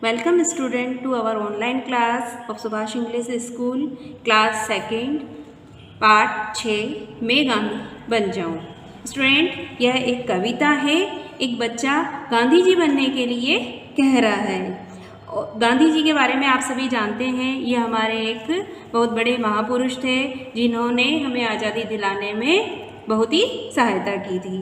Welcome student to our online class of Subhash English School, class second, पाठ 6 मैं गांधी बन जाऊं। स्टूडेंट, यह एक कविता है। एक बच्चा गांधी जी बनने के लिए कह रहा है। गांधी जी के बारे में आप सभी जानते हैं, ये हमारे एक बहुत बड़े महापुरुष थे जिन्होंने हमें आज़ादी दिलाने में बहुत ही सहायता की थी।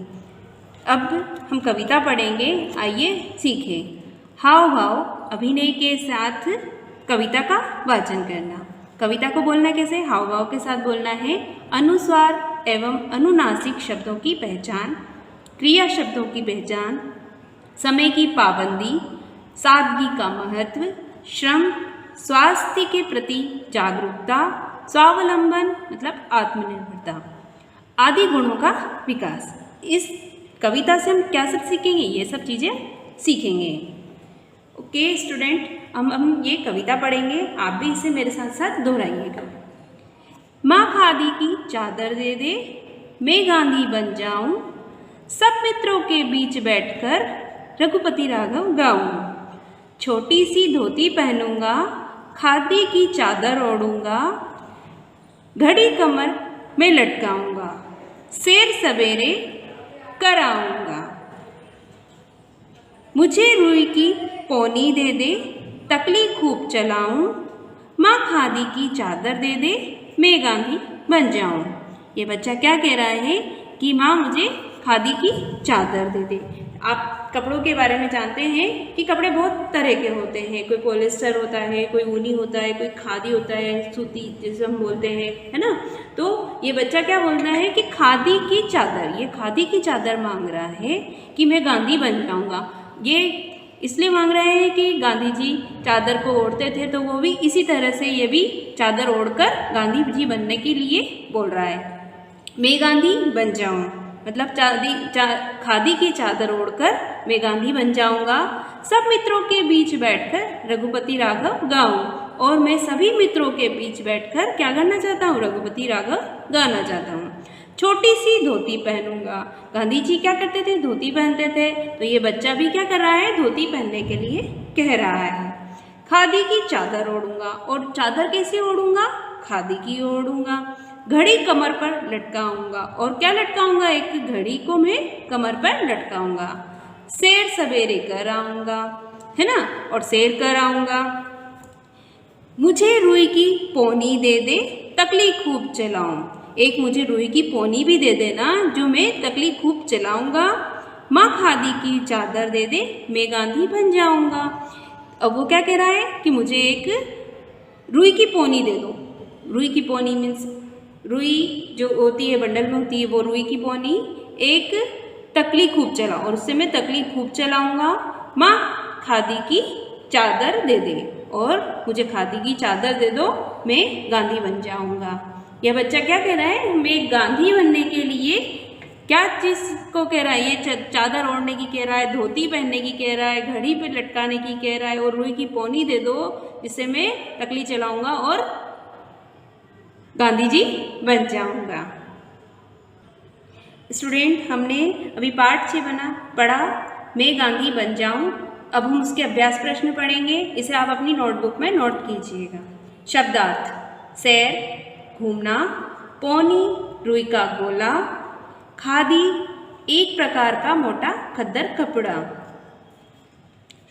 अब हम कविता पढ़ेंगे, आइए सीखें। हाव भाव अभिनय के साथ कविता का वाचन करना। कविता को बोलना कैसे? हाव भाव के साथ बोलना है। अनुस्वार एवं अनुनासिक शब्दों की पहचान, क्रिया शब्दों की पहचान, समय की पाबंदी, सादगी का महत्व, श्रम, स्वास्थ्य के प्रति जागरूकता, स्वावलंबन मतलब आत्मनिर्भरता आदि गुणों का विकास। इस कविता से हम क्या सब सीखेंगे? ये सब चीज़ें सीखेंगे। ओके स्टूडेंट, हम ये कविता पढ़ेंगे, आप भी इसे मेरे साथ साथ दोहराइएगा। माँ खादी की चादर दे दे, मैं गांधी बन जाऊं, सब मित्रों के बीच बैठकर रघुपति राघव गाऊं। छोटी सी धोती पहनूंगा, खादी की चादर ओढ़ूंगा, घड़ी कमर में लटकाऊंगा, शेर सवेरे कराऊंगा। मुझे रुई की पोनी दे दे, तकली खूब चलाऊं, माँ खादी की चादर दे दे, मैं गांधी बन जाऊं। ये बच्चा क्या कह रहा है कि माँ मुझे खादी की चादर दे दे। आप कपड़ों के बारे में जानते हैं कि कपड़े बहुत तरह के होते हैं। कोई पॉलिस्टर होता है, कोई ऊनी होता है, कोई खादी होता है, सूती जिसे हम बोलते हैं, है ना। तो ये बच्चा क्या बोल रहा है कि खादी की चादर, ये खादी की चादर मांग रहा है कि मैं गांधी बन जाऊँगा। ये इसलिए मांग रहे हैं कि गांधी जी चादर को ओढ़ते थे, तो वो भी इसी तरह से ये भी चादर ओढ़कर गांधी जी बनने के लिए बोल रहा है। मैं गांधी बन जाऊं मतलब खादी की चादर ओढ़कर मैं गांधी बन जाऊंगा, सब मित्रों के बीच बैठकर रघुपति राघव गाऊं। और मैं सभी मित्रों के बीच बैठकर क्या करना चाहता हूँ? रघुपति राघव गाना चाहता हूँ। छोटी सी धोती पहनूंगा। गांधी जी क्या करते थे? धोती पहनते थे। तो ये बच्चा भी क्या कर रहा है? धोती पहनने के लिए कह रहा है। खादी की चादर ओढ़ूंगा। और चादर कैसे ओढ़ूंगा? खादी की ओढ़ूंगा। घड़ी कमर पर लटकाऊंगा। और क्या लटकाऊंगा? एक घड़ी को मैं कमर पर लटकाऊंगा। शेर सवेरे कर आऊंगा, है ना, और शेर कर आऊंगा। मुझे रुई की पोनी दे दे, तकली खूब चलाऊं। एक मुझे रुई की पोनी भी दे देना जो मैं तकली खूब चलाऊंगा। माँ खादी की चादर दे दे, मैं गांधी बन जाऊंगा। अब वो क्या कह रहा है कि मुझे एक रुई की पोनी दे दो। रुई की पोनी मीन्स रुई जो होती है, बंडल में होती है, वो रुई की पोनी। एक तकली खूब चलाओ, और उससे मैं तकली खूब चलाऊंगा। माँ खादी की चादर दे दे, और मुझे खादी की चादर दे दो, मैं गांधी बन जाऊंगा। यह बच्चा क्या कह रहा है? मैं गांधी बनने के लिए क्या चीज़ को कह रहा है? ये चादर ओढ़ने की कह रहा है, धोती पहनने की कह रहा है, घड़ी पे लटकाने की कह रहा है, और रुई की पोनी दे दो जिससे मैं तकली चलाऊंगा और गांधी जी बन जाऊंगा। स्टूडेंट, हमने अभी पाठ 6 पढ़ा, मैं गांधी बन जाऊं। अब हम उसके अभ्यास प्रश्न पढ़ेंगे, इसे आप अपनी नोटबुक में नोट कीजिएगा। शब्दार्थ: सैर घूमना, पोनी रुई का गोला, खादी एक प्रकार का मोटा खद्दर कपड़ा,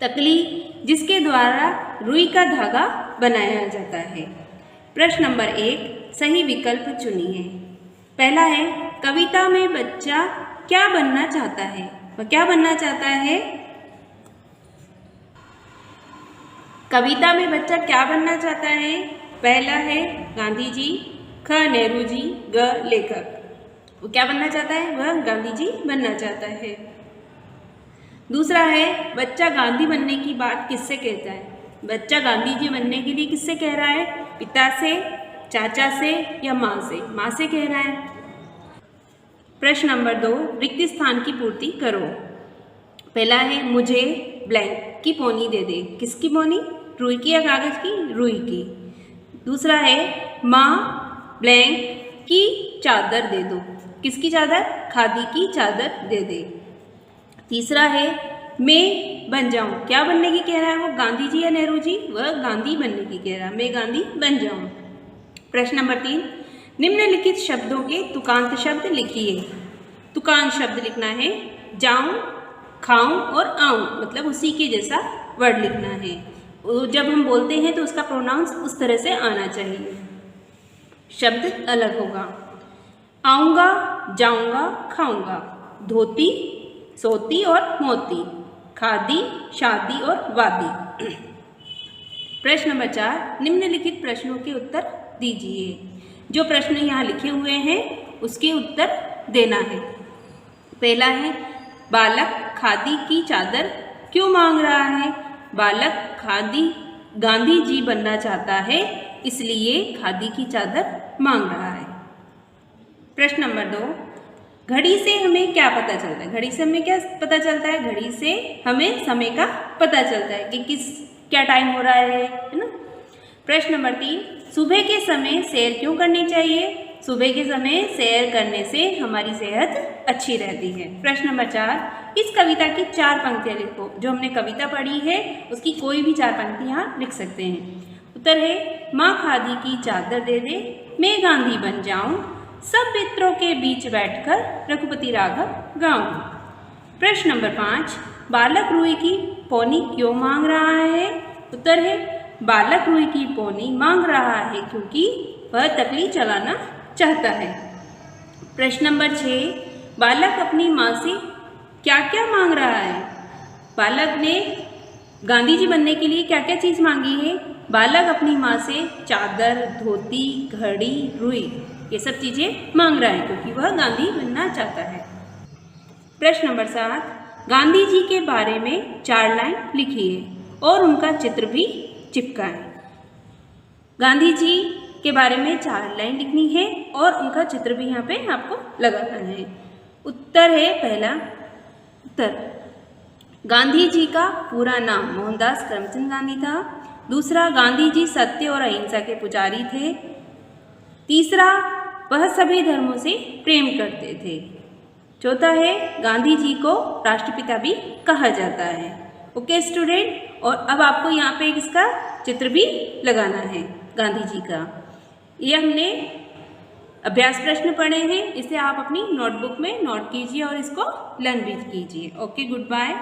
तकली जिसके द्वारा रुई का धागा बनाया जाता है। प्रश्न नंबर 1, सही विकल्प चुनिए। पहला है, कविता में बच्चा क्या बनना चाहता है? वह क्या बनना चाहता है? कविता में बच्चा क्या बनना चाहता है? पहला है गांधी जी, ख नेहरू जी, ग लेखक। वो क्या बनना चाहता है? वह गांधी जी बनना चाहता है। दूसरा है, बच्चा गांधी बनने की बात किससे कहता है? बच्चा गांधी जी बनने के लिए किससे कह रहा है? पिता से, चाचा से या माँ से? माँ से कह रहा है। प्रश्न नंबर 2, रिक्त स्थान की पूर्ति करो। पहला है, मुझे ब्लैंक की पोनी दे दे। किसकी पोनी? रुई की या कागज की? रुई की। दूसरा है, माँ ब्लैंक की चादर दे दो। किसकी चादर? खादी की चादर दे दे। तीसरा है, मैं बन जाऊं, क्या बनने की कह रहा है वो, गांधी जी या नेहरू जी, वह गांधी बनने की कह रहा है, मैं गांधी बन जाऊं। प्रश्न नंबर 3, निम्नलिखित शब्दों के तुकांत शब्द लिखिए। तुकांत शब्द लिखना है जाऊं, खाऊं और आऊं, मतलब उसी के जैसा वर्ड लिखना है। जब हम बोलते हैं तो उसका प्रोनाउंस उस तरह से आना चाहिए, शब्द अलग होगा। आऊंगा, जाऊंगा, खाऊंगा, धोती, सोती और मोती, खादी, शादी और वादी। प्रश्न नंबर 4, निम्नलिखित प्रश्नों के उत्तर दीजिए। जो प्रश्न यहाँ लिखे हुए हैं उसके उत्तर देना है। पहला है, बालक खादी की चादर क्यों मांग रहा है? बालक गांधी जी बनना चाहता है, इसलिए खादी की चादर मांग रहा है। प्रश्न नंबर 2, घड़ी से हमें क्या पता चलता है? घड़ी से हमें क्या पता चलता है? घड़ी से हमें समय का पता चलता है कि क्या टाइम हो रहा है ना। प्रश्न नंबर 3, सुबह के समय सैर क्यों करनी चाहिए? सुबह के समय सैर करने से हमारी सेहत अच्छी रहती है। प्रश्न नंबर 4, इस कविता की 4 पंक्तियाँ लिखो। जो हमने कविता पढ़ी है उसकी कोई भी 4 पंक्ति यहाँ लिख सकते हैं। उत्तर है, माँ खादी की चादर दे दे, मैं गांधी बन जाऊं, सब मित्रों के बीच बैठकर रघुपति राघव गाऊं। प्रश्न नंबर 5, बालक रुई की पौनी क्यों मांग रहा है? उत्तर है, बालक रुई की पौनी मांग रहा है क्योंकि वह तकली चलाना चाहता है। प्रश्न नंबर 6, बालक अपनी माँ से क्या क्या मांग रहा है? बालक ने गांधी जी बनने के लिए क्या क्या चीज़ मांगी है? बालक अपनी माँ से चादर, धोती, घड़ी, रुई, ये सब चीज़ें मांग रहा है क्योंकि वह गांधी बनना चाहता है। प्रश्न नंबर 7, गांधी जी के बारे में 4 लाइन लिखिए और उनका चित्र भी चिपकाएं। गांधी जी के बारे में 4 लाइन लिखनी है और उनका चित्र भी यहाँ पे आपको लगाना है। उत्तर है, पहला उत्तर, गांधी जी का पूरा नाम मोहनदास करमचंद गांधी था। दूसरा, गांधी जी सत्य और अहिंसा के पुजारी थे। तीसरा, वह सभी धर्मों से प्रेम करते थे। चौथा है, गांधी जी को राष्ट्रपिता भी कहा जाता है। ओके स्टूडेंट, और अब आपको यहाँ पे इसका चित्र भी लगाना है गांधी जी का। ये हमने अभ्यास प्रश्न पढ़े हैं, इसे आप अपनी नोटबुक में नोट कीजिए और इसको लर्न भी कीजिए। Okay, good bye.